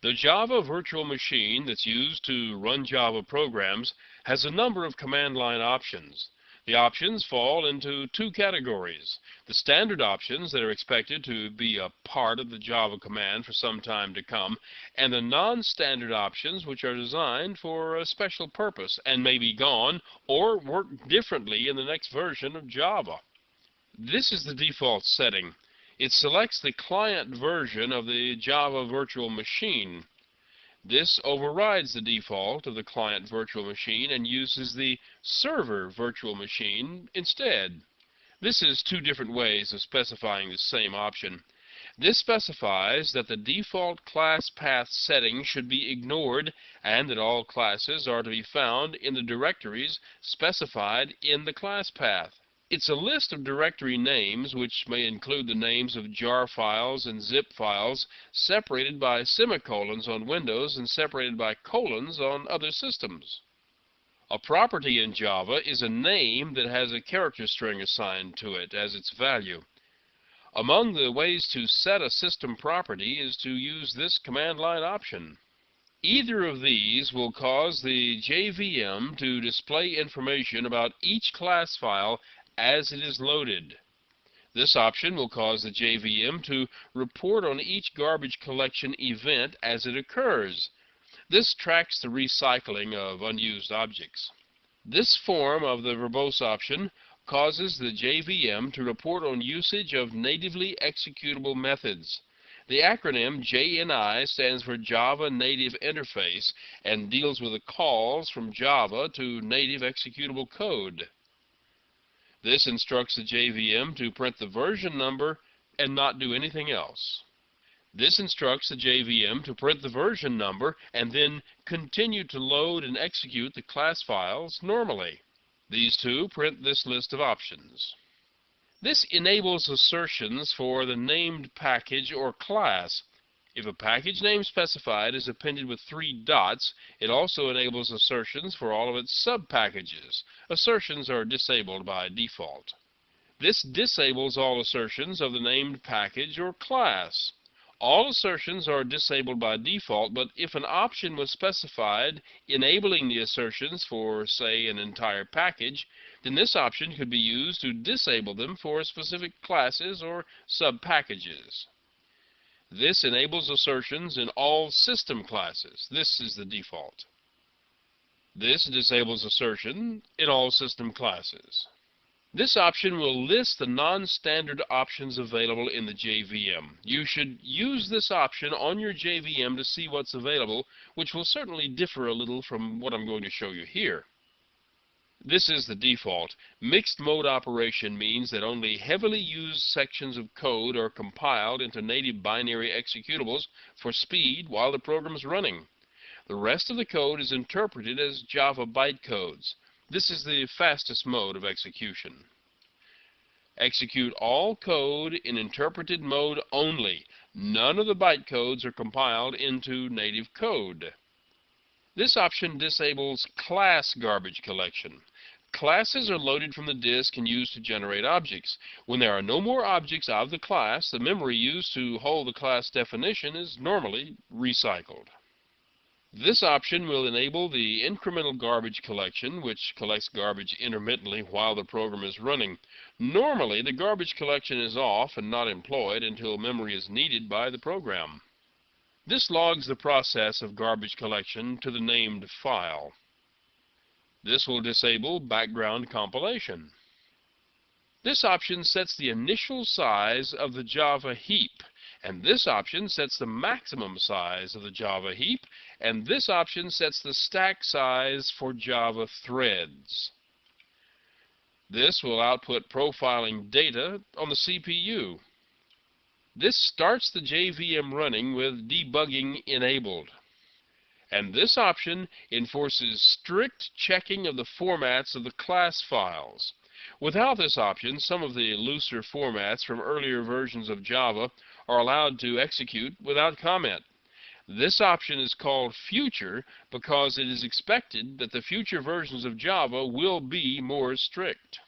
The Java virtual machine that's used to run Java programs has a number of command line options. The options fall into two categories: the standard options that are expected to be a part of the Java command for some time to come, and the non-standard options which are designed for a special purpose and may be gone or work differently in the next version of Java. This is the default setting. It selects the client version of the Java virtual machine. This overrides the default of the client virtual machine and uses the server virtual machine instead. This is two different ways of specifying the same option. This specifies that the default class path setting should be ignored and that all classes are to be found in the directories specified in the class path. It's a list of directory names, which may include the names of jar files and zip files, separated by semicolons on Windows and separated by colons on other systems. A property in Java is a name that has a character string assigned to it as its value. Among the ways to set a system property is to use this command line option. Either of these will cause the JVM to display information about each class file as it is loaded. This option will cause the JVM to report on each garbage collection event as it occurs. This tracks the recycling of unused objects. This form of the verbose option causes the JVM to report on usage of natively executable methods. The acronym JNI stands for Java Native Interface and deals with the calls from Java to native executable code. This instructs the JVM to print the version number and not do anything else. This instructs the JVM to print the version number and then continue to load and execute the class files normally. These two print this list of options. This enables assertions for the named package or class. If a package name specified is appended with 3 dots, it also enables assertions for all of its sub-packages. Assertions are disabled by default. This disables all assertions of the named package or class. All assertions are disabled by default, but if an option was specified enabling the assertions for, say, an entire package, then this option could be used to disable them for specific classes or sub-packages. This enables assertions in all system classes. This is the default. This disables assertion in all system classes. This option will list the non-standard options available in the JVM. You should use this option on your JVM to see what's available, which will certainly differ a little from what I'm going to show you here. This is the default. Mixed mode operation means that only heavily used sections of code are compiled into native binary executables for speed while the program is running. The rest of the code is interpreted as Java bytecodes. This is the fastest mode of execution. Execute all code in interpreted mode only. None of the bytecodes are compiled into native code. This option disables class garbage collection. Classes are loaded from the disk and used to generate objects. When there are no more objects of the class, the memory used to hold the class definition is normally recycled. This option will enable the incremental garbage collection, which collects garbage intermittently while the program is running. Normally, the garbage collection is off and not employed until memory is needed by the program. This logs the process of garbage collection to the named file. This will disable background compilation. This option sets the initial size of the Java heap, and this option sets the maximum size of the Java heap, and this option sets the stack size for Java threads. This will output profiling data on the CPU. This starts the JVM running with debugging enabled. And this option enforces strict checking of the formats of the class files. Without this option, some of the looser formats from earlier versions of Java are allowed to execute without comment. This option is called Future because it is expected that the future versions of Java will be more strict.